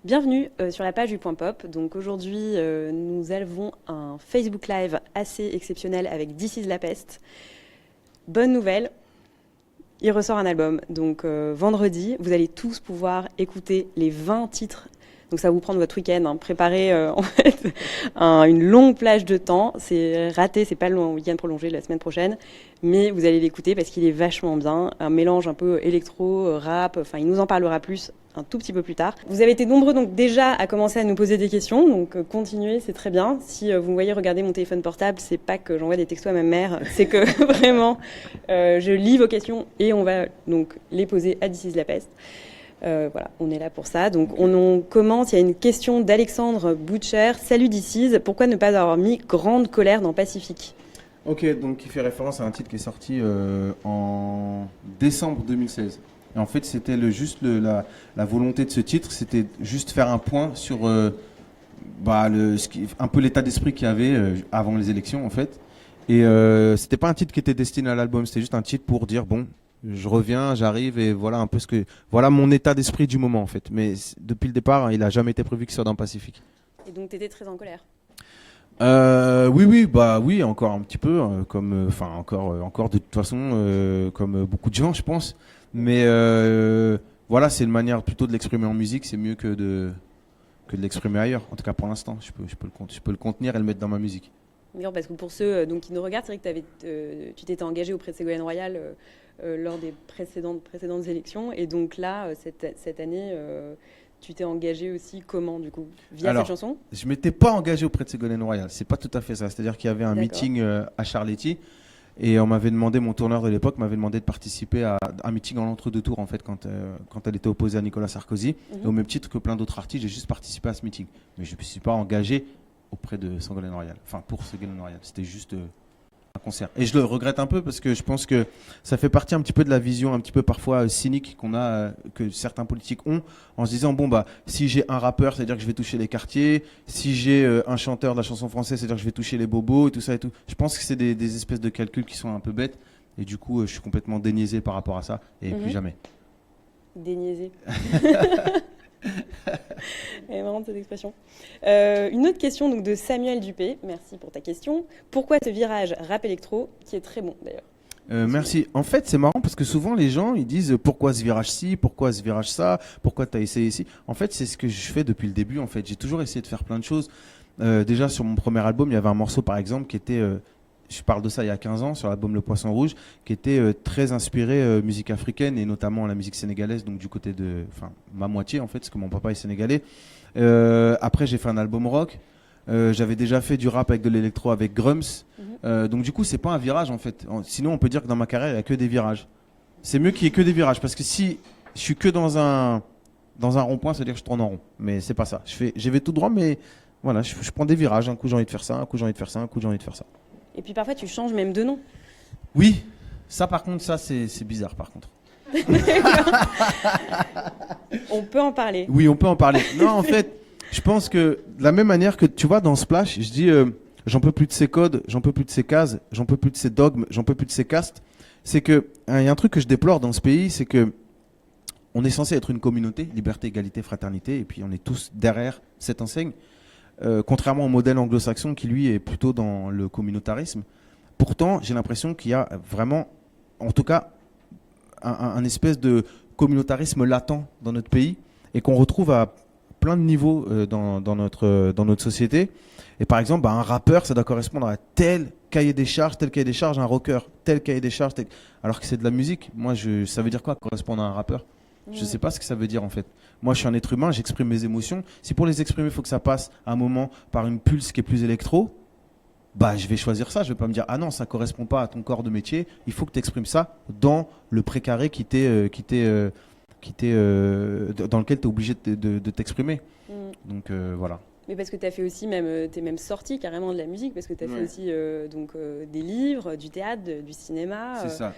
Bienvenue sur la page du Point Pop. Donc aujourd'hui, nous avons un Facebook Live assez exceptionnel avec This is la peste. Bonne nouvelle, il ressort un album. Donc vendredi, vous allez tous pouvoir écouter les 20 titres. Donc ça va vous prendre votre week-end, préparer en fait une longue plage de temps. C'est raté, c'est pas le week-end prolongé la semaine prochaine, mais vous allez l'écouter parce qu'il est vachement bien. Un mélange un peu électro, rap, enfin il nous en parlera plus un tout petit peu plus tard. Vous avez été nombreux donc déjà à commencer à nous poser des questions, donc continuez, c'est très bien. Si vous me voyez regarder mon téléphone portable, c'est pas que j'envoie des textos à ma mère, c'est que vraiment je lis vos questions et on va donc les poser à This is la peste. Voilà, on est là pour ça. Donc on commence, il y a une question d'Alexandre Butcher. Salut This is, pourquoi ne pas avoir mis Grande colère dans Pacifique ? Ok, donc il fait référence à un titre qui est sorti en décembre 2016. Et en fait, c'était la volonté de ce titre, c'était juste faire un point sur un peu l'état d'esprit qu'il y avait avant les élections, en fait. Et c'était pas un titre qui était destiné à l'album, c'était juste un titre pour dire, bon, je reviens, j'arrive et voilà un peu voilà mon état d'esprit du moment, en fait. Mais depuis le départ, il a jamais été prévu qu'il soit dans Pacifique. Et donc, tu étais très en colère ? Oui, encore un petit peu, encore de toute façon, comme beaucoup de gens, je pense. Mais voilà, c'est une manière plutôt de l'exprimer en musique, c'est mieux que de l'exprimer ailleurs. En tout cas, pour l'instant, je peux le contenir et le mettre dans ma musique. D'accord, parce que pour ceux qui nous regardent, c'est vrai que tu t'étais engagé auprès de Ségolène Royal lors des précédentes élections, et donc là, cette année. Tu t'es engagé aussi comment, du coup, via cette chanson ? Je m'étais pas engagé auprès de Ségolène Royal. C'est pas tout à fait ça. C'est-à-dire qu'il y avait un meeting à Charletti et on m'avait demandé, mon tourneur de l'époque m'avait demandé de participer à un meeting en l'entre-deux tours, en fait, quand elle était opposée à Nicolas Sarkozy. Et au même titre que plein d'autres artistes, j'ai juste participé à ce meeting. Mais je ne me suis pas engagé auprès de Ségolène Royal. Enfin, pour Ségolène Royal. C'était juste un concert. Et je le regrette un peu parce que je pense que ça fait partie un petit peu de la vision un petit peu parfois cynique qu'on a, que certains politiques ont, en se disant bon bah si j'ai un rappeur, c'est-à-dire que je vais toucher les quartiers, si j'ai un chanteur de la chanson française, c'est-à-dire que je vais toucher les bobos et tout ça et tout. Je pense que c'est des espèces de calculs qui sont un peu bêtes et du coup je suis complètement déniaisé par rapport à ça et plus jamais. Déniaisé. Elle est marrante cette expression. Une autre question donc, de Samuel Dupé. Merci pour ta question. Pourquoi ce virage rap électro qui est très bon d'ailleurs ? Merci. En fait, c'est marrant parce que souvent les gens ils disent pourquoi ce virage-ci, pourquoi ce virage ça, pourquoi tu as essayé ici. En fait, c'est ce que je fais depuis le début. En fait, j'ai toujours essayé de faire plein de choses. Déjà sur mon premier album, il y avait un morceau par exemple qui était je parle de ça il y a 15 ans sur l'album Le Poisson Rouge, qui était très inspiré musique africaine et notamment la musique sénégalaise, donc du côté de, ma moitié en fait, parce que mon papa est sénégalais. Après, j'ai fait un album rock. J'avais déjà fait du rap avec de l'électro avec Grums. Donc du coup, c'est pas un virage en fait. Sinon, on peut dire que dans ma carrière, il n'y a que des virages. C'est mieux qu'il y ait que des virages, parce que si je suis que dans un rond-point, c'est-à-dire que je tourne en rond. Mais c'est pas ça. J'y vais tout droit, mais voilà, je prends des virages. Un coup, j'ai envie de faire ça, un coup, j'ai envie de faire ça, un coup, j'ai envie de faire ça. Et puis parfois, tu changes même de nom. Oui, ça par contre, ça c'est bizarre par contre. On peut en parler. Oui, on peut en parler. Non, en fait, je pense que de la même manière que tu vois dans Splash, je dis j'en peux plus de ces codes, j'en peux plus de ces cases, j'en peux plus de ces dogmes, j'en peux plus de ces castes. C'est que il y a un truc que je déplore dans ce pays, c'est que on est censé être une communauté, liberté, égalité, fraternité, et puis on est tous derrière cette enseigne. Contrairement au modèle anglo-saxon qui lui est plutôt dans le communautarisme. Pourtant, j'ai l'impression qu'il y a vraiment, en tout cas, un espèce de communautarisme latent dans notre pays et qu'on retrouve à plein de niveaux dans notre société. Et par exemple, un rappeur, ça doit correspondre à tel cahier des charges, un rocker, tel cahier des charges, alors que c'est de la musique. Moi, ça veut dire quoi correspondre à un rappeur ? Je ne sais pas ce que ça veut dire en fait. Moi, je suis un être humain, j'exprime mes émotions. Si pour les exprimer, il faut que ça passe à un moment par une pulse qui est plus électro, bah, je vais choisir ça. Je ne vais pas me dire ah non, ça ne correspond pas à ton corps de métier. Il faut que tu exprimes ça dans le précaré dans lequel tu es obligé de t'exprimer. Donc voilà. Mais parce que tu as fait aussi t'es même sorti carrément de la musique, parce que tu as fait aussi des livres, du théâtre, du cinéma. C'est ça.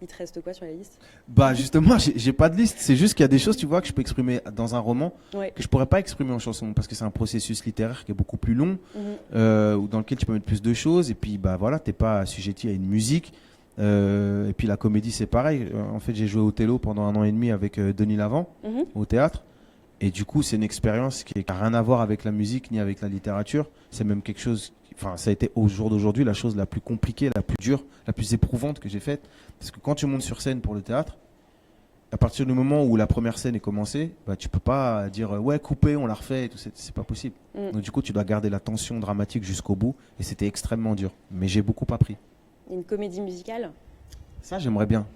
Il te reste quoi sur la liste ? Bah justement, j'ai pas de liste. C'est juste qu'il y a des choses, tu vois, que je peux exprimer dans un roman que je pourrais pas exprimer en chanson, parce que c'est un processus littéraire qui est beaucoup plus long, ou dans lequel tu peux mettre plus de choses. Et puis bah voilà, t'es pas assujetti à une musique. Et puis la comédie, c'est pareil. En fait, j'ai joué au Othello pendant 1 an et demi avec Denis Lavant au théâtre. Et du coup, c'est une expérience qui n'a rien à voir avec la musique ni avec la littérature. C'est même quelque chose, enfin, ça a été au jour d'aujourd'hui la chose la plus compliquée, la plus dure, la plus éprouvante que j'ai faite. Parce que quand tu montes sur scène pour le théâtre, à partir du moment où la première scène est commencée, bah, tu peux pas dire ouais, coupé, on la refait, et tout, c'est pas possible. Donc du coup, tu dois garder la tension dramatique jusqu'au bout. Et c'était extrêmement dur. Mais j'ai beaucoup appris. Une comédie musicale? Ça, j'aimerais bien.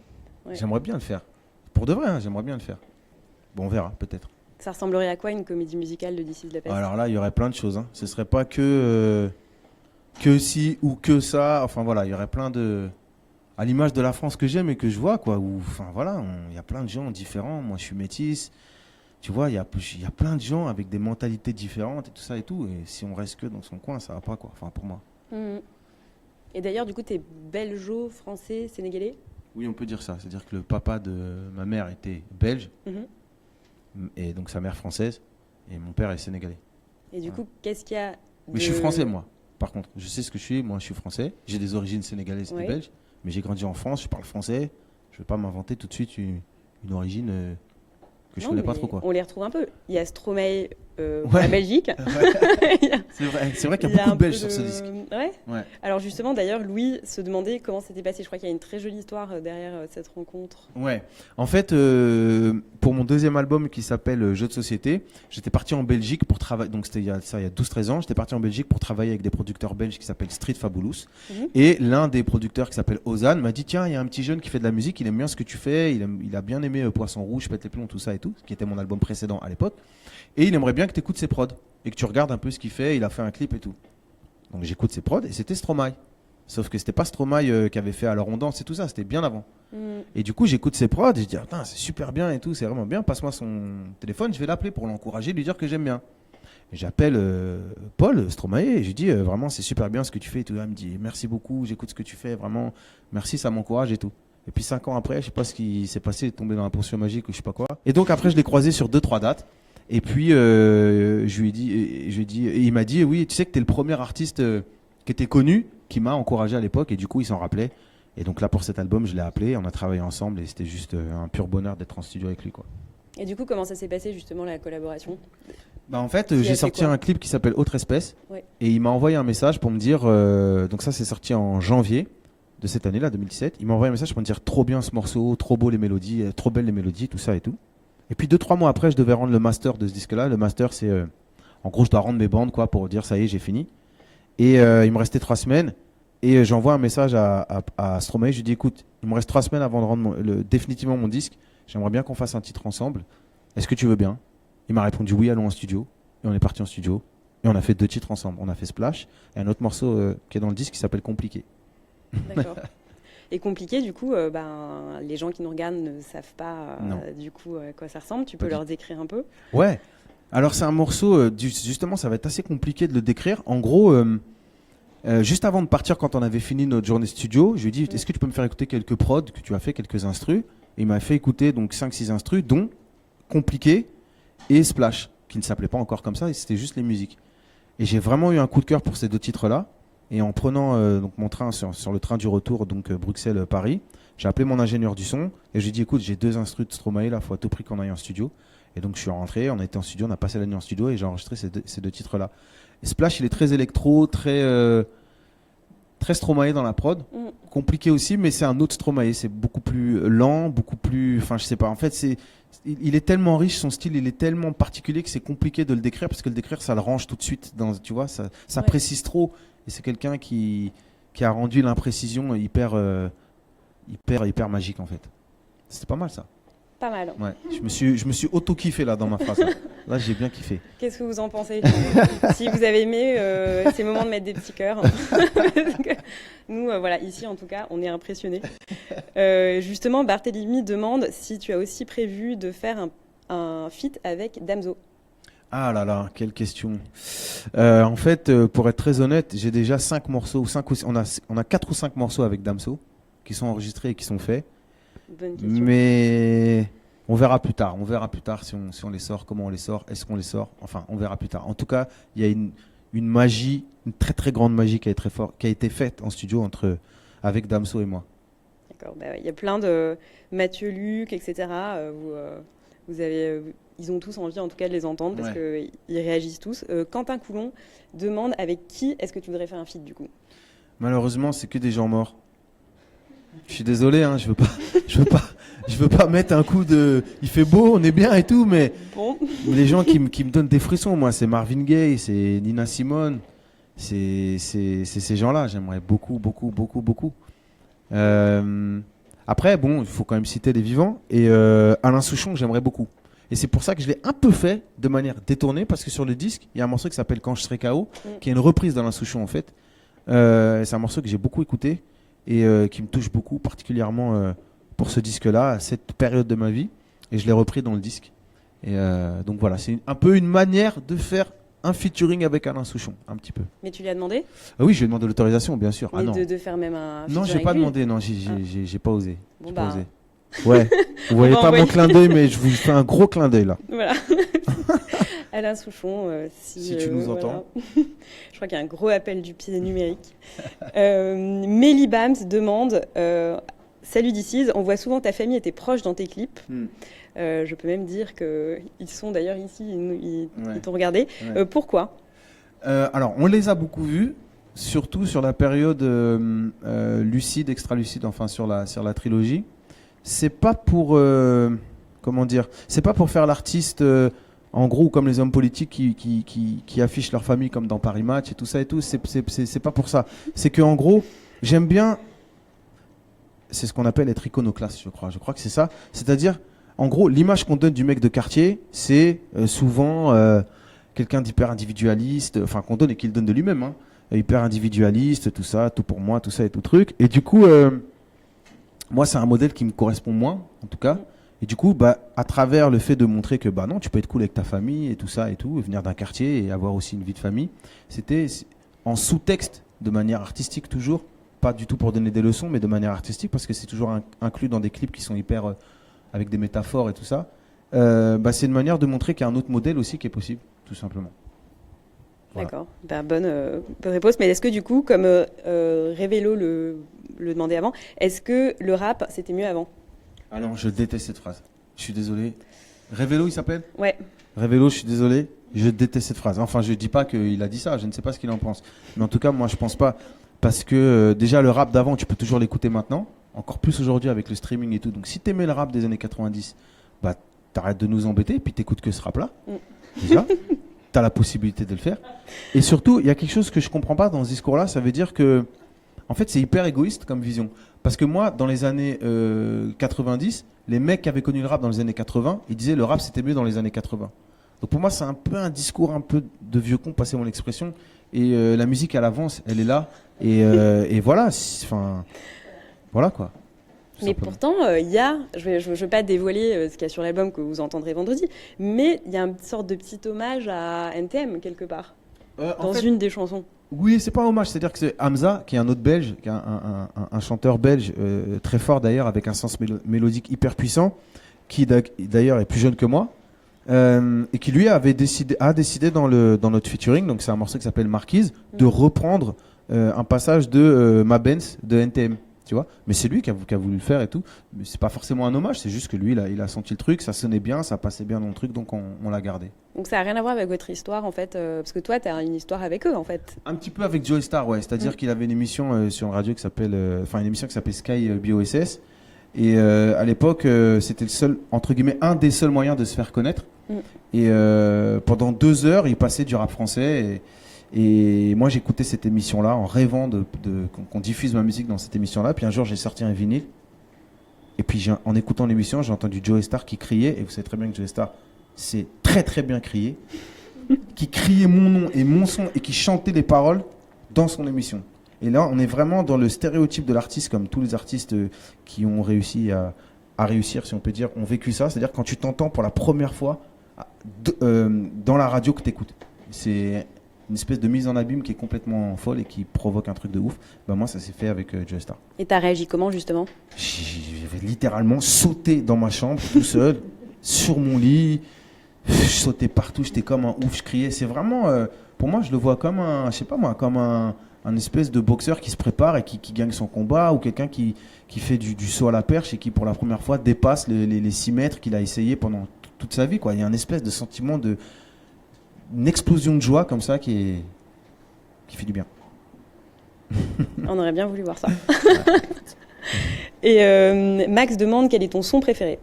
Ouais. J'aimerais bien le faire. Pour de vrai, hein, j'aimerais bien le faire. Bon, on verra, peut-être. Ça ressemblerait à quoi une comédie musicale de This is la peste? Alors là, il y aurait plein de choses. Hein. Ce serait pas que si ou que ça. Enfin voilà, il y aurait plein de. À l'image de la France que j'aime et que je vois, quoi. Où, enfin voilà, il y a plein de gens différents. Moi, je suis métisse. Tu vois, il y a plein de gens avec des mentalités différentes et tout ça et tout. Et si on reste que dans son coin, ça va pas, quoi. Enfin, pour moi. Et d'ailleurs, du coup, t'es belgeo-français, sénégalais? Oui, on peut dire ça. C'est-à-dire que le papa de ma mère était belge. Et donc sa mère française. Et mon père est sénégalais. Et du coup, qu'est-ce qu'il y a Mais je suis français, moi. Par contre, je sais ce que je suis. Moi, je suis français. J'ai des origines sénégalaises et belges. Mais j'ai grandi en France, je parle français. Je ne vais pas m'inventer tout de suite une origine que je connais pas trop, quoi. On les retrouve un peu. Il y a Stromae en Belgique. C'est vrai qu'il y a beaucoup de Belges sur ce disque. Ouais. Alors justement, d'ailleurs, Louis se demandait comment c'était passé. Je crois qu'il y a une très jolie histoire derrière cette rencontre. Ouais. En fait, pour mon deuxième album qui s'appelle Jeux de société, j'étais parti en Belgique pour travailler. Donc c'était il y a 12-13 ans. J'étais parti en Belgique pour travailler avec des producteurs belges qui s'appellent Street Fabulous. Et l'un des producteurs qui s'appelle Ozan m'a dit tiens, il y a un petit jeune qui fait de la musique, il aime bien ce que tu fais, il a bien aimé Poisson Rouge, Pète les plombs, tout ça et tout, qui était mon album précédent à l'époque. Et il aimerait bien que tu écoutes ses prods et que tu regardes un peu ce qu'il fait. Il a fait un clip et tout. Donc j'écoute ses prods et c'était Stromae. Sauf que c'était pas Stromae qui avait fait Alors on danse et tout ça, c'était bien avant. Et du coup, j'écoute ses prods et je dis putain, c'est super bien et tout, c'est vraiment bien. Passe-moi son téléphone, je vais l'appeler pour l'encourager, lui dire que j'aime bien. Et j'appelle Paul Stromae et je lui dis vraiment, c'est super bien ce que tu fais et tout. Il me dit merci beaucoup, j'écoute ce que tu fais, vraiment, merci, ça m'encourage et tout. Et puis 5 ans après, je sais pas ce qui s'est passé, il est tombé dans la potion magique ou je sais pas quoi. Et donc après, je l'ai croisé sur 2-3 dates. Et puis je lui ai dit, et il m'a dit oui, tu sais que tu es le premier artiste qui était connu, qui m'a encouragé à l'époque et du coup il s'en rappelait. Et donc là pour cet album je l'ai appelé, on a travaillé ensemble et c'était juste un pur bonheur d'être en studio avec lui, quoi. Et du coup comment ça s'est passé justement la collaboration? Bah en fait j'ai sorti un clip qui s'appelle Autre Espèce et il m'a envoyé un message pour me dire, donc ça c'est sorti en janvier de cette année là 2017, il m'a envoyé un message pour me dire trop bien ce morceau, trop beau les mélodies, trop belles les mélodies, tout ça et tout. Et puis 2-3 mois après je devais rendre le master de ce disque là. Le master c'est en gros je dois rendre mes bandes, quoi, pour dire ça y est j'ai fini. Et il me restait 3 semaines. Et j'envoie un message à Stromae. Je lui dis écoute, il me reste 3 semaines avant de rendre définitivement mon disque. J'aimerais bien qu'on fasse un titre ensemble. Est-ce que tu veux bien? Il m'a répondu oui, allons en studio. Et on est parti en studio. Et on a fait 2 titres ensemble. On a fait Splash et un autre morceau qui est dans le disque qui s'appelle Compliqué. D'accord. Et Compliqué, du coup, les gens qui nous regardent ne savent pas du coup à quoi ça ressemble. Tu peux leur décrire un peu? Ouais. Alors c'est un morceau, justement, ça va être assez compliqué de le décrire. En gros, juste avant de partir, quand on avait fini notre journée studio, je lui ai dit est-ce que tu peux me faire écouter quelques prods que tu as fait, quelques instrus? Et il m'a fait écouter donc 5-6 instrus, dont Compliqué et Splash, qui ne s'appelait pas encore comme ça, et c'était juste les musiques. Et j'ai vraiment eu un coup de cœur pour ces 2 titres-là. Et en prenant donc mon train sur le train du retour, donc Bruxelles-Paris, j'ai appelé mon ingénieur du son et je lui ai dit écoute, j'ai 2 instrus de Stromae là, faut à tout prix qu'on aille en studio. Et donc je suis rentré, on était en studio, on a passé la nuit en studio et j'ai enregistré ces deux titres-là. Et Splash, il est très électro, très Stromae dans la prod. Compliqué aussi, mais c'est un autre Stromae. C'est beaucoup plus lent, beaucoup plus. Enfin, je sais pas. En fait, il est tellement riche, son style, il est tellement particulier que c'est compliqué de le décrire parce que le décrire, ça le range tout de suite. Tu vois, ça précise trop. Et c'est quelqu'un qui a rendu l'imprécision hyper magique en fait. C'était pas mal ça. Pas mal. Ouais. Je me suis auto-kiffé là dans ma phrase. Là, j'ai bien kiffé. Qu'est-ce que vous en pensez? Si vous avez aimé ces moments de mettre des petits cœurs. Nous, voilà, ici en tout cas, on est impressionnés. Justement, Barthélémy demande si tu as aussi prévu de faire un feat avec Damso. Ah là là, quelle question. En fait, pour être très honnête, j'ai déjà 5 morceaux, on a 4 ou 5 morceaux avec Damso qui sont enregistrés et qui sont faits. Bonne question. Mais on verra plus tard. On verra plus tard si on les sort, comment on les sort, est-ce qu'on les sort. Enfin, on verra plus tard. En tout cas, il y a une magie, une très très grande magie qui a été faite en studio avec Damso et moi. D'accord. Bah, il y a plein de Mathieu Luc, etc. Ils ont tous envie, en tout cas, de les entendre parce Ouais. qu'ils réagissent tous. Quentin Coulon demande avec qui est-ce que tu voudrais faire un feat du coup? Malheureusement, c'est que des gens morts. Je suis désolé, hein, je veux pas mettre un coup de. Il fait beau, on est bien et tout, mais Bon, les gens qui me donnent des frissons, moi, c'est Marvin Gaye, c'est Nina Simone, c'est ces gens-là. J'aimerais beaucoup, beaucoup, beaucoup, beaucoup. Après, bon, il faut quand même citer les vivants et Alain Souchon, que j'aimerais beaucoup. Et c'est pour ça que je l'ai un peu fait de manière détournée, parce que sur le disque, il y a un morceau qui s'appelle Quand je serai KO, qui est une reprise d'Alain Souchon en fait. C'est un morceau que j'ai beaucoup écouté et qui me touche beaucoup, particulièrement pour ce disque-là, à cette période de ma vie. Et je l'ai repris dans le disque. Et donc voilà, c'est un peu une manière de faire un featuring avec Alain Souchon, un petit peu. mais tu lui as demandé? Ah oui, je lui ai demandé l'autorisation, bien sûr. Mais Ah non, de faire même un non, feat j'ai avec pas lui. demandé, non, Ah. j'ai pas osé. Bon J'ai pas bah, osé. Ouais, vous voyez va pas mon envoyer. clin d'œil, mais je vous fais un gros clin d'œil là. voilà. Alain Souchon, Si tu nous entends. Je crois qu'il y a un gros appel du pied numérique. Mélie Bams demande Salut DC's, on voit souvent ta famille et tes proches dans tes clips. Je peux même dire qu'ils sont d'ailleurs ici, Ouais. ils t'ont regardé. Ouais. Pourquoi? Alors, on les a beaucoup vus, surtout sur la période lucide, extra-lucide, enfin sur la trilogie. C'est pas pour, comment dire, c'est pas pour faire l'artiste, en gros, comme les hommes politiques qui affichent leur famille comme dans Paris Match et tout ça et tout. C'est pas pour ça. C'est que en gros, j'aime bien, c'est ce qu'on appelle être iconoclaste, je crois. Je crois que c'est ça. C'est-à-dire, en gros, l'image qu'on donne du mec de quartier, c'est souvent quelqu'un d'hyper individualiste, enfin qu'on donne et qu'il donne de lui-même, hein, hyper individualiste, tout ça, tout pour moi, tout ça et tout truc. Et du coup, moi, c'est un modèle qui me correspond moins, en tout cas. Et du coup, bah, à travers le fait de montrer que bah non, tu peux être cool avec ta famille et tout ça et tout, et venir d'un quartier et avoir aussi une vie de famille, c'était en sous-texte, de manière artistique toujours, pas du tout pour donner des leçons, mais de manière artistique, parce que c'est toujours inclus dans des clips qui sont hyper avec des métaphores et tout ça. Bah, c'est une manière de montrer qu'il y a un autre modèle aussi qui est possible, tout simplement. Voilà. D'accord, ben, bonne réponse. Mais est-ce que du coup, comme Révélo le demandait avant, est-ce que le rap, c'était mieux avant? Ah non, je déteste cette phrase. Je suis désolé. Révélo, il s'appelle? Ouais, Révélo, je suis désolé. Je déteste cette phrase. Enfin, je dis pas qu'il a dit ça. Je ne sais pas ce qu'il en pense. Mais en tout cas, moi, je pense pas. Parce que déjà, le rap d'avant, tu peux toujours l'écouter maintenant. Encore plus aujourd'hui avec le streaming et tout. Donc, si t'aimais le rap des années 90, bah, t'arrêtes de nous embêter et puis t'écoutes que ce rap-là. Déjà, t'as la possibilité de le faire. Et surtout, il y a quelque chose que je comprends pas dans ce discours-là. Ça veut dire que, en fait, c'est hyper égoïste comme vision. Parce que moi, dans les années 90, les mecs qui avaient connu le rap dans les années 80, ils disaient le rap c'était mieux dans les années 80. Donc pour moi, c'est un peu un discours un peu de vieux con, passez mon expression. Et la musique, elle avance, elle est là. Et voilà, enfin, voilà quoi. Tout mais simplement. pourtant, il y a, je vais pas dévoiler ce qu'il y a sur l'album que vous entendrez vendredi, mais il y a une sorte de petit hommage à NTM quelque part, En dans fait, une des chansons. oui, c'est pas un hommage, c'est-à-dire que c'est Hamza, qui est un autre belge, qui est un chanteur belge très fort d'ailleurs, avec un sens mélodique hyper puissant, qui d'ailleurs est plus jeune que moi, et qui lui a décidé dans notre featuring, donc c'est un morceau qui s'appelle Marquise, de reprendre un passage de Ma Benz de NTM. Tu vois, mais c'est lui qui a voulu le faire et tout. Mais c'est pas forcément un hommage, c'est juste que lui, il a senti le truc, ça sonnait bien, ça passait bien dans le truc, donc on l'a gardé. Donc ça n'a rien à voir avec votre histoire en fait, parce que toi, tu as une histoire avec eux en fait. Un petit peu avec Joey Star, ouais. C'est-à-dire qu'il avait une émission sur une radio qui s'appelle, une émission qui s'appelle Sky BOSS. Et à l'époque, c'était le seul, entre guillemets, un des seuls moyens de se faire connaître. Et pendant 2 heures, il passait du rap français. Et moi, j'écoutais cette émission-là en rêvant qu'on diffuse ma musique dans cette émission-là. Puis un jour, j'ai sorti un vinyle. Et puis, en écoutant l'émission, j'ai entendu Joey Star qui criait. Et vous savez très bien que Joey Star, c'est très très bien crié. Qui criait mon nom et mon son et qui chantait les paroles dans son émission. Et là, on est vraiment dans le stéréotype de l'artiste, comme tous les artistes qui ont réussi à réussir, si on peut dire, ont vécu ça. C'est-à-dire quand tu t'entends pour la première fois dans la radio que tu écoutes. C'est une espèce de mise en abîme qui est complètement folle et qui provoque un truc de ouf. Ben moi, ça s'est fait avec Joey Star. Et t'as réagi comment justement? J'avais littéralement sauté dans ma chambre tout seul, sur mon lit. Je sautais partout, j'étais comme un ouf, je criais. C'est vraiment, pour moi, je le vois comme un, je sais pas moi, comme un espèce de boxeur qui se prépare et qui gagne son combat, ou quelqu'un qui fait du saut à la perche et qui, pour la première fois, dépasse les 6 mètres qu'il a essayé pendant toute sa vie, quoi. Il y a un espèce de sentiment une explosion de joie comme ça qui fait du bien. On aurait bien voulu voir ça. Et Max demande quel est ton son préféré.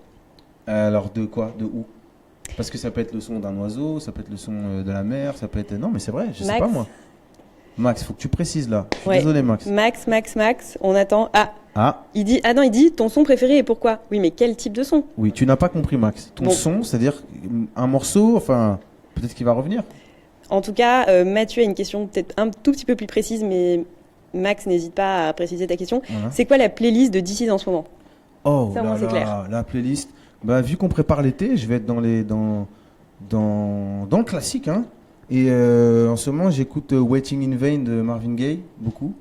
Alors de quoi? De où? Parce que ça peut être le son d'un oiseau, ça peut être le son de la mer, ça peut être... Non mais c'est vrai, je sais pas moi. Max, faut que tu précises là. Je suis désolé Max. Max, on attend. Il dit ton son préféré et pourquoi? Oui, mais quel type de son? Oui, tu n'as pas compris Max. Ton son, c'est-à-dire un morceau, enfin, peut-être qu'il va revenir. En tout cas, Mathieu a une question peut-être un tout petit peu plus précise, mais Max, n'hésite pas à préciser ta question. Voilà. C'est quoi la playlist de This Is en ce moment? Oh ça, là, c'est clair. La playlist. Bah, vu qu'on prépare l'été, je vais être dans le classique, hein. Et en ce moment, j'écoute Waiting in Vain de Marvin Gaye, beaucoup.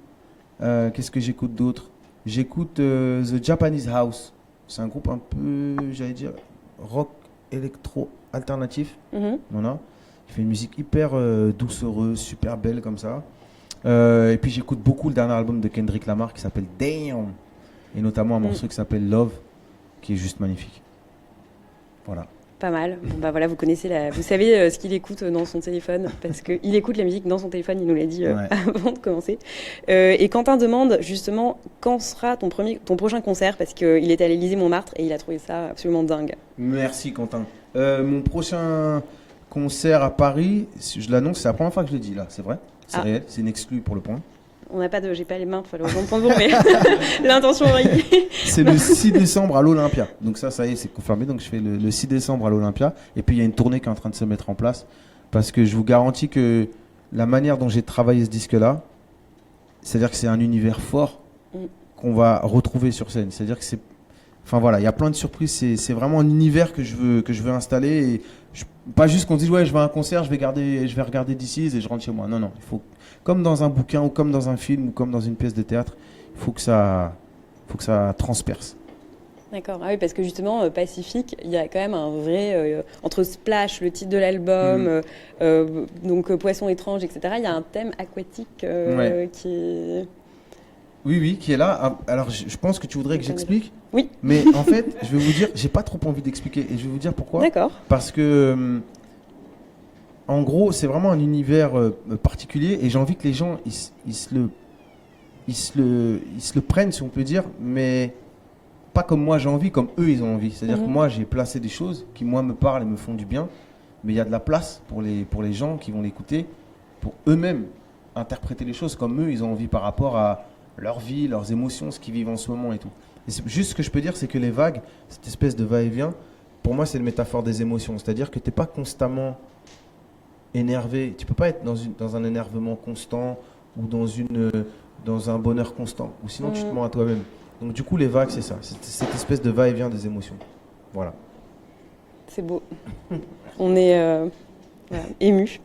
Qu'est-ce que j'écoute d'autre? J'écoute The Japanese House. C'est un groupe un peu, j'allais dire, rock électro alternatif. Voilà. Il fait une musique hyper doucereuse, super belle comme ça. Et puis j'écoute beaucoup le dernier album de Kendrick Lamar qui s'appelle Damn. Et notamment un morceau qui s'appelle Love, qui est juste magnifique. Voilà. Pas mal. Bon, bah voilà, vous savez ce qu'il écoute dans son téléphone, parce qu'il écoute la musique dans son téléphone, il nous l'a dit avant de commencer. Et Quentin demande justement quand sera ton prochain concert, parce qu'il est à l'Élysée-Montmartre et il a trouvé ça absolument dingue. Merci Quentin. Mon prochain concert à Paris, je l'annonce, c'est la première fois que je le dis là, c'est vrai, c'est réel, c'est une exclue pour le point. J'ai pas les mains, il fallait répondre mais l'intention est. C'est le 6 décembre à l'Olympia. Donc ça y est, c'est confirmé. Donc je fais le 6 décembre à l'Olympia. Et puis il y a une tournée qui est en train de se mettre en place. Parce que je vous garantis que la manière dont j'ai travaillé ce disque-là, c'est-à-dire que c'est un univers fort qu'on va retrouver sur scène. C'est-à-dire que enfin voilà, il y a plein de surprises. C'est vraiment un univers que je veux installer. Et pas juste qu'on dise ouais, je vais à un concert, je vais regarder This Is et je rentre chez moi. Non, il faut, comme dans un bouquin ou comme dans un film ou comme dans une pièce de théâtre, il faut que ça transperce. D'accord, oui, parce que justement, Pacifique, il y a quand même un vrai... entre Splash, le titre de l'album, donc Poisson étrange, etc., il y a un thème aquatique qui est... Oui, qui est là. Alors, je pense que tu voudrais que j'explique. Oui. Mais en fait, je vais vous dire, j'ai pas trop envie d'expliquer. Et je vais vous dire pourquoi. D'accord. Parce que, en gros, c'est vraiment un univers particulier. Et j'ai envie que les gens, ils se le prennent, si on peut dire. Mais pas comme moi j'ai envie, comme eux, ils ont envie. C'est-à-dire que moi, j'ai placé des choses qui, moi, me parlent et me font du bien. Mais il y a de la place pour les gens qui vont l'écouter, pour eux-mêmes interpréter les choses comme eux, ils ont envie par rapport à leur vie, leurs émotions, ce qu'ils vivent en ce moment et tout. Et c'est juste ce que je peux dire, c'est que les vagues, cette espèce de va-et-vient, pour moi, c'est une métaphore des émotions. C'est-à-dire que tu n'es pas constamment énervé. Tu ne peux pas être dans un énervement constant ou dans un bonheur constant. Ou sinon, tu te mens à toi-même. Donc, du coup, les vagues, c'est ça. C'est cette espèce de va-et-vient des émotions. Voilà. C'est beau. On est ému.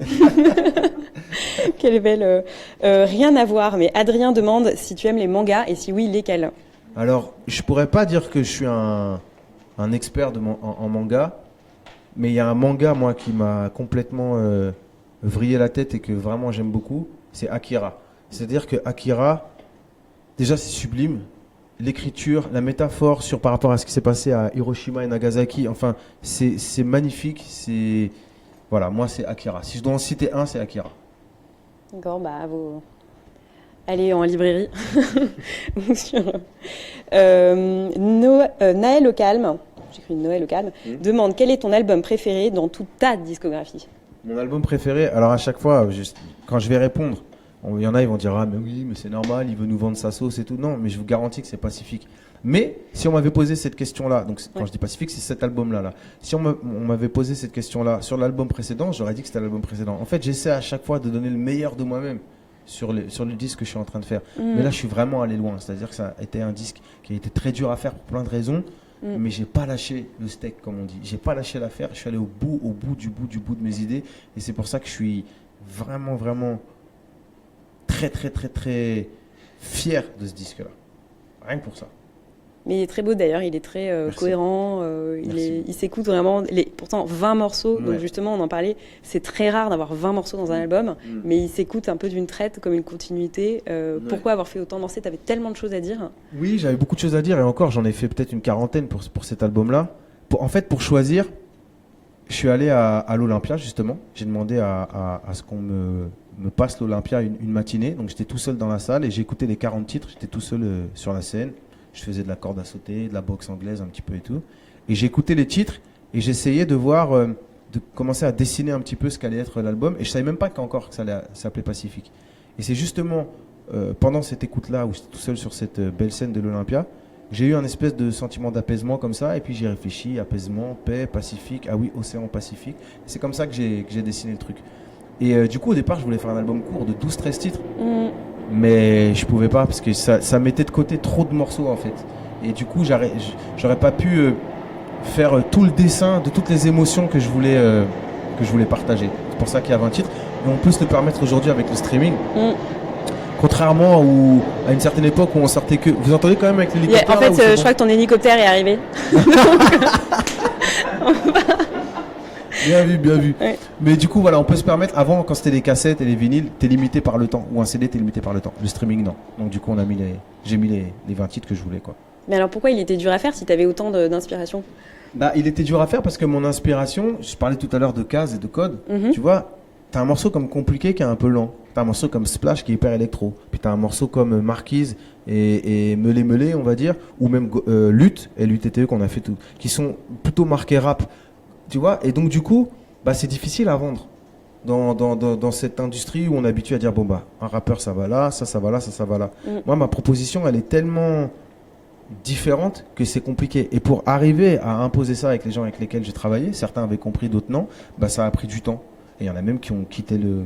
Quelle belle. Rien à voir, mais Adrien demande si tu aimes les mangas et si oui, lesquels. Alors, je pourrais pas dire que je suis un expert en manga, mais il y a un manga, moi, qui m'a complètement vrillé la tête et que vraiment j'aime beaucoup, c'est Akira. C'est-à-dire que Akira, déjà, c'est sublime. L'écriture, la métaphore par rapport à ce qui s'est passé à Hiroshima et Nagasaki, enfin, c'est magnifique. Voilà, moi, c'est Akira. Si je dois en citer un, c'est Akira. D'accord, vous allez en librairie. Naël au calme, j'écris Noël au calme, demande quel est ton album préféré dans toute ta discographie. Mon album préféré, alors à chaque fois, quand je vais répondre, il y en a, ils vont dire ah mais oui, mais c'est normal, il veut nous vendre sa sauce et tout. Non, mais je vous garantis que c'est Pacifique. Mais si on m'avait posé cette question-là, donc quand je dis Pacifique, c'est cet album-là. Si on m'avait posé cette question-là sur l'album précédent, j'aurais dit que c'était l'album précédent. En fait, j'essaie à chaque fois de donner le meilleur de moi-même sur le disque que je suis en train de faire. Mais là, je suis vraiment allé loin. C'est-à-dire que ça a été un disque qui a été très dur à faire pour plein de raisons. Mais j'ai pas lâché le steak, comme on dit. J'ai pas lâché l'affaire. Je suis allé au bout de mes idées. Et c'est pour ça que je suis vraiment, vraiment très, très, très, très fier de ce disque-là. Rien que pour ça. Mais il est très beau d'ailleurs, il est très cohérent, il s'écoute vraiment, pourtant 20 morceaux, donc justement on en parlait, c'est très rare d'avoir 20 morceaux dans un album, mais il s'écoute un peu d'une traite, comme une continuité. Pourquoi avoir fait autant de morceaux? Tu avais tellement de choses à dire. Oui, j'avais beaucoup de choses à dire, et encore j'en ai fait peut-être une quarantaine pour cet album-là. En fait, pour choisir, je suis allé à l'Olympia, justement. J'ai demandé à ce qu'on me passe l'Olympia une matinée. Donc, j'étais tout seul dans la salle et j'ai écouté les 40 titres. J'étais tout seul sur la scène. Je faisais de la corde à sauter, de la boxe anglaise un petit peu et tout. Et j'ai écouté les titres et j'essayais de voir, de commencer à dessiner un petit peu ce qu'allait être l'album. Et je savais même pas qu'encore que ça allait s'appeler Pacifique. Et c'est justement pendant cette écoute-là, où j'étais tout seul sur cette belle scène de l'Olympia, j'ai eu un espèce de sentiment d'apaisement comme ça. Et puis j'ai réfléchi, apaisement, paix, Pacifique, ah oui, océan Pacifique. Et c'est comme ça que j'ai dessiné le truc. Et du coup, au départ, je voulais faire un album court de 12-13 titres. Mais je pouvais pas parce que ça mettait de côté trop de morceaux en fait. Et du coup, j'aurais pas pu faire tout le dessin de toutes les émotions que je voulais partager. C'est pour ça qu'il y a 20 titres. Et on peut se le permettre aujourd'hui avec le streaming. Contrairement à une certaine époque où on sortait que... Vous entendez quand même avec l'hélicoptère? En fait, je crois que ton hélicoptère est arrivé. Bien vu, bien vu. Ouais. Mais du coup, voilà, on peut se permettre. Avant, quand c'était les cassettes et les vinyles, t'es limité par le temps. Ou un CD, t'es limité par le temps. Le streaming, non. Donc du coup, j'ai mis les 20 titres que je voulais, quoi. Mais alors pourquoi il était dur à faire si tu avais autant d'inspiration? Bah, il était dur à faire parce que mon inspiration, je parlais tout à l'heure de cases et de codes. Tu vois, t'as un morceau comme Compliqué qui est un peu lent. T'as un morceau comme Splash qui est hyper électro. Puis t'as un morceau comme Marquise et Meulé Meulé, on va dire. Ou même Lutte et LUTTE qu'on a fait tout. Qui sont plutôt marqués rap. Tu vois, et donc du coup, bah, c'est difficile à vendre dans cette industrie où on est habitué à dire bon bah un rappeur ça va là, ça va là, ça va là. Moi ma proposition elle est tellement différente que c'est compliqué. Et pour arriver à imposer ça avec les gens avec lesquels j'ai travaillé, certains avaient compris, d'autres non, bah ça a pris du temps. Et il y en a même qui ont quitté le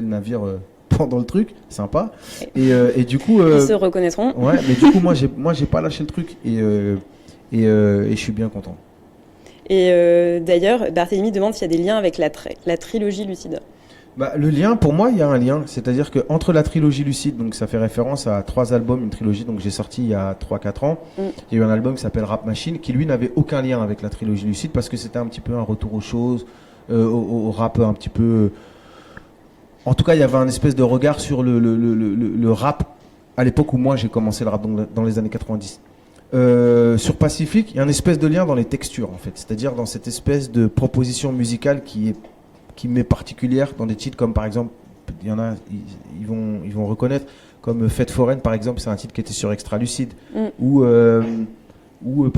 navire pendant le truc, sympa. Et du coup, ils se reconnaîtront. Ouais, mais du coup moi j'ai pas lâché le truc et je suis bien content. Et d'ailleurs, Barthélemy demande s'il y a des liens avec la trilogie Lucide. Bah, le lien, pour moi, il y a un lien. C'est-à-dire qu'entre la trilogie Lucide, donc ça fait référence à 3 albums, une trilogie, donc j'ai sorti il y a 3-4 ans. Il y a eu un album qui s'appelle Rap Machine, qui lui n'avait aucun lien avec la trilogie Lucide parce que c'était un petit peu un retour aux choses, au rap un petit peu. En tout cas, il y avait un espèce de regard sur le rap à l'époque où moi j'ai commencé le rap, donc dans les années 90. Sur Pacifique, il y a une espèce de lien dans les textures en fait, c'est-à-dire dans cette espèce de proposition musicale qui m'est particulière dans des titres comme par exemple, il y en a, ils vont reconnaître comme Fête foraine par exemple, c'est un titre qui était sur Extra Lucide ou L'amour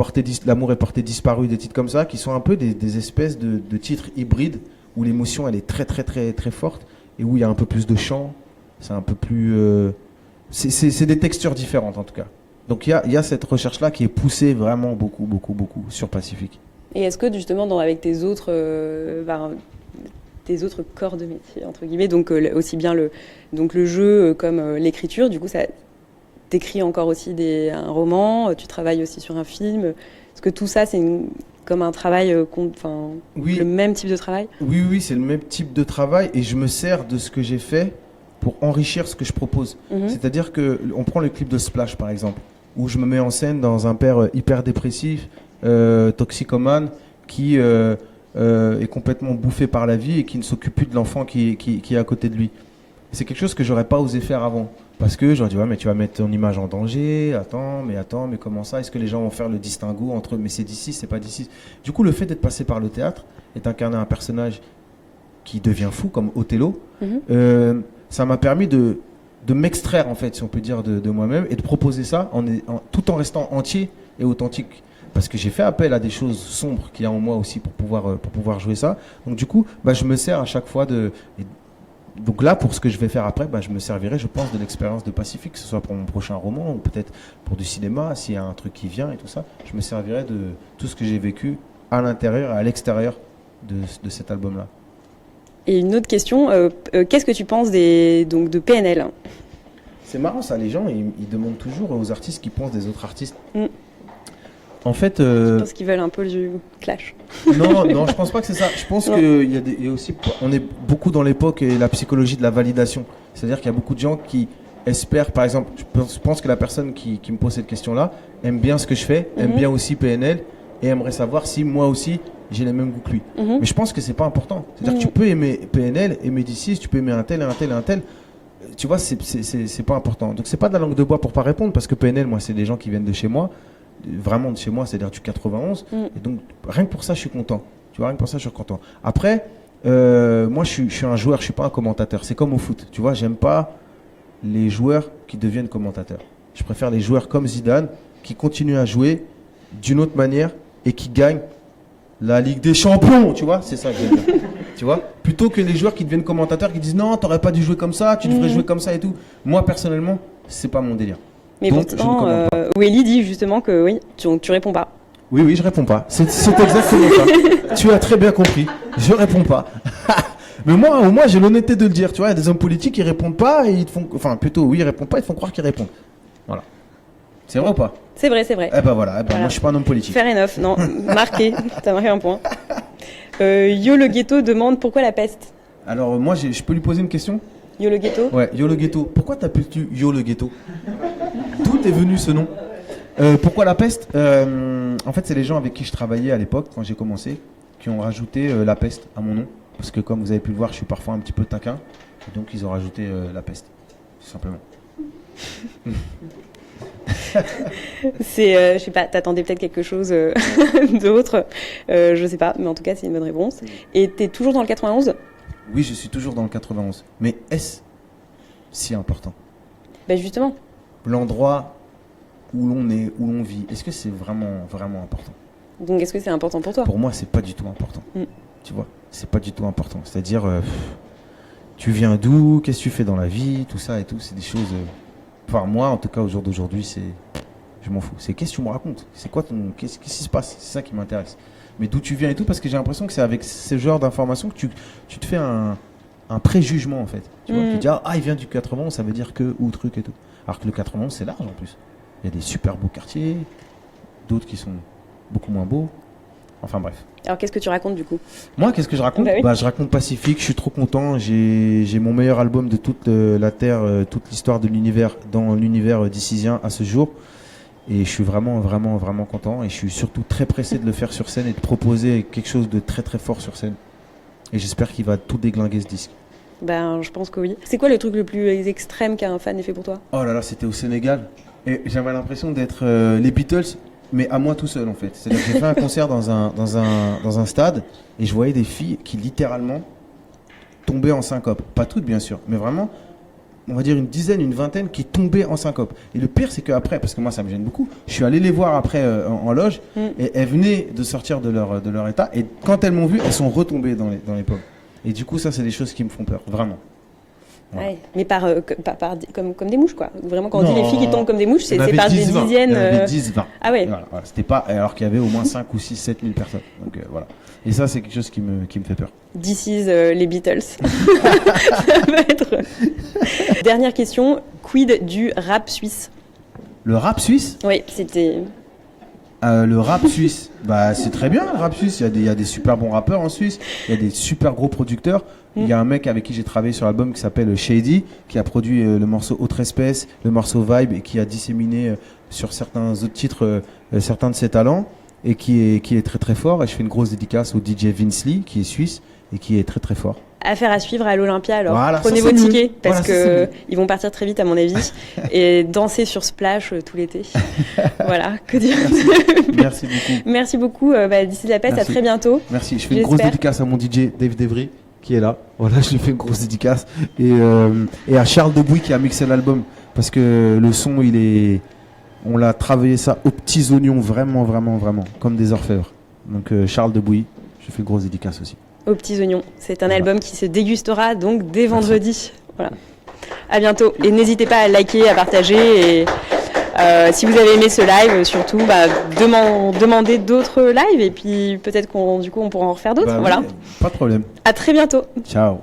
est porté disparu, des titres comme ça qui sont un peu des espèces de titres hybrides où l'émotion elle est très très très très forte et où il y a un peu plus de chant, c'est un peu plus c'est des textures différentes en tout cas. Donc il y a cette recherche-là qui est poussée vraiment beaucoup sur Pacifique. Et est-ce que justement, avec tes autres corps de métier, entre guillemets, donc aussi bien le jeu comme l'écriture, du coup, ça t'écris encore aussi un roman, tu travailles aussi sur un film. Est-ce que tout ça, c'est comme un travail, oui. Le même type de travail? Oui, c'est le même type de travail et je me sers de ce que j'ai fait pour enrichir ce que je propose. C'est-à-dire qu'on prend le clip de Splash, par exemple, où je me mets en scène dans un père hyper dépressif, toxicomane, qui est complètement bouffé par la vie et qui ne s'occupe plus de l'enfant qui est à côté de lui. C'est quelque chose que j'aurais pas osé faire avant. Parce que j'aurais dit, ouais, mais tu vas mettre ton image en danger, attends, mais comment ça? Est-ce que les gens vont faire le distinguo entre, mais c'est d'ici, c'est pas d'ici? Du coup, le fait d'être passé par le théâtre et d'incarner un personnage qui devient fou, comme Othello, ça m'a permis de m'extraire, en fait, si on peut dire, de moi-même et de proposer ça tout en restant entier et authentique. Parce que j'ai fait appel à des choses sombres qu'il y a en moi aussi pour pouvoir jouer ça. Donc du coup, je me sers à chaque fois donc là, pour ce que je vais faire après, je me servirai, je pense, de l'expérience de Pacifique, que ce soit pour mon prochain roman ou peut-être pour du cinéma, s'il y a un truc qui vient et tout ça. Je me servirai de tout ce que j'ai vécu à l'intérieur et à l'extérieur de cet album-là. Et une autre question, qu'est-ce que tu penses de PNL? C'est marrant ça, les gens, ils demandent toujours aux artistes qui pensent des autres artistes. En fait, je pense qu'ils veulent un peu du clash. Non, je pense pas que c'est ça. Je pense qu'il y a aussi, on est beaucoup dans l'époque et la psychologie de la validation. C'est-à-dire qu'il y a beaucoup de gens qui espèrent, par exemple, je pense que la personne qui me pose cette question-là aime bien ce que je fais, aime bien aussi PNL et aimerait savoir si moi aussi j'ai les mêmes goûts que lui. Mais je pense que c'est pas important. C'est-à-dire que tu peux aimer PNL, aimer D6, tu peux aimer un tel. Tu vois, c'est pas important. Donc c'est pas de la langue de bois pour pas répondre parce que PNL, moi, c'est des gens qui viennent de chez moi. Vraiment de chez moi, c'est-à-dire du 91. Et donc, rien que pour ça, je suis content. Tu vois, rien que pour ça, je suis content. Après, moi, je suis un joueur, je suis pas un commentateur. C'est comme au foot. Tu vois, j'aime pas les joueurs qui deviennent commentateurs. Je préfère les joueurs comme Zidane qui continuent à jouer d'une autre manière et qui gagnent la Ligue des Champions. Tu vois, c'est ça que j'aime bien. Tu vois, plutôt que les joueurs qui deviennent commentateurs qui disent non, t'aurais pas dû jouer comme ça, tu devrais jouer comme ça et tout. Moi, personnellement, c'est pas mon délire. Mais donc, pourtant, Willy dit justement que oui, tu réponds pas. Oui, je réponds pas. C'est exactement ça. Tu as très bien compris. Je réponds pas. Mais moi, au moins, j'ai l'honnêteté de le dire. Tu vois, il y a des hommes politiques qui répondent pas et ils te font, enfin, plutôt, oui, ils répondent pas, ils font croire qu'ils répondent. Voilà. C'est vrai ou pas? C'est vrai. Eh ben voilà. Moi, je suis pas un homme politique. Fair enough. Non, marqué. T'as marqué un point. Yo le ghetto demande pourquoi la peste. Alors, moi, je peux lui poser une question? Yo le ghetto. Ouais, Yo le ghetto. Pourquoi t'appelles-tu Yo le ghetto? D'où est venu ce nom? Pourquoi la peste? En fait, c'est les gens avec qui je travaillais à l'époque, quand j'ai commencé, qui ont rajouté la peste à mon nom. Parce que comme vous avez pu le voir, je suis parfois un petit peu taquin. Et donc, ils ont rajouté la peste, tout simplement. C'est, je sais pas, t'attendais peut-être quelque chose d'autre. Je sais pas, mais en tout cas, c'est une bonne réponse. Et t'es toujours dans le 91? Oui, je suis toujours dans le 91. Mais est-ce si important? Ben justement. L'endroit où l'on est, où l'on vit, est-ce que c'est vraiment, vraiment important? Donc, est-ce que c'est important pour toi? Pour moi, c'est pas du tout important. Tu vois, c'est pas du tout important. C'est-à-dire, tu viens d'où? Qu'est-ce que tu fais dans la vie? Tout ça et tout, c'est des choses... Enfin, moi, en tout cas, au jour d'aujourd'hui, c'est... Je m'en fous. C'est qu'est-ce que tu me racontes? C'est quoi ton... Qu'est-ce qui se passe? C'est ça qui m'intéresse. Mais d'où tu viens et tout, parce que j'ai l'impression que c'est avec ce genre d'informations que tu te fais un préjugement, en fait. Tu vois, tu te dis, il vient du 91, ça veut dire que... Ou truc et tout. Alors que le 91, c'est large, en plus. Il y a des super beaux quartiers, d'autres qui sont beaucoup moins beaux. Enfin, bref. Alors, qu'est-ce que tu racontes, du coup? Moi, qu'est-ce que je raconte? Je raconte Pacifique, je suis trop content. J'ai mon meilleur album de toute la Terre, toute l'histoire de l'univers, dans l'univers d'icisien à ce jour. Et je suis vraiment, vraiment, vraiment content. Et je suis surtout très pressé de le faire sur scène et de proposer quelque chose de très, très fort sur scène. Et j'espère qu'il va tout déglinguer, ce disque. Ben, je pense que oui. C'est quoi le truc le plus extrême qu'un fan ait fait pour toi? Oh là là, c'était au Sénégal. Et j'avais l'impression d'être les Beatles, mais à moi tout seul, en fait. C'est-à-dire que j'ai fait un concert dans un stade et je voyais des filles qui littéralement tombaient en syncope. Pas toutes, bien sûr, mais vraiment, on va dire une dizaine, une vingtaine qui tombaient en syncope. Et le pire, c'est qu'après, parce que moi ça me gêne beaucoup, je suis allé les voir après en loge et elles venaient de sortir de leur état. Et quand elles m'ont vu, elles sont retombées dans les pommes. Et du coup, ça, c'est des choses qui me font peur, vraiment. Voilà. Ouais, mais comme des mouches, quoi. Vraiment, quand on dit les filles qui tombent comme des mouches, c'est par des dizaines. Il y en avait 10, 20. Ah ouais. Voilà. C'était pas, alors qu'il y avait au moins 5 ou 6, 7 000 personnes. Donc voilà. Et ça, c'est quelque chose qui me fait peur. This is les Beatles. Ça va être... Dernière question, quid du rap suisse? Le rap suisse? Oui, c'était... Le rap suisse, c'est très bien le rap suisse. Il y a des super bons rappeurs en Suisse. Il y a des super gros producteurs. Il y a un mec avec qui j'ai travaillé sur l'album qui s'appelle Shady, qui a produit le morceau Autre Espèce, le morceau Vibe, et qui a disséminé sur certains autres titres certains de ses talents, et qui est très très fort. Et je fais une grosse dédicace au DJ Vince Lee, qui est suisse et qui est très très fort. Affaire à suivre à l'Olympia, alors voilà, prenez vos tickets parce que ils vont partir très vite à mon avis et danser sur Splash tout l'été. Voilà, que dire. Merci beaucoup. Merci beaucoup. D'ici la peste, à très bientôt. Merci. Je fais une grosse dédicace à mon DJ Dave Devry qui est là. Voilà, je lui fais une grosse dédicace et à Charles Debouy qui a mixé l'album parce que le son on l'a travaillé ça aux petits oignons vraiment vraiment vraiment comme des orfèvres. Donc Charles Debouy, je fais une grosse dédicace aussi. Aux petits oignons. C'est un album qui se dégustera donc dès vendredi. Voilà. À bientôt. Et n'hésitez pas à liker, à partager. Et si vous avez aimé ce live, surtout, demandez d'autres lives. Et puis peut-être qu'on pourra en refaire d'autres. Voilà. Oui, pas de problème. À très bientôt. Ciao.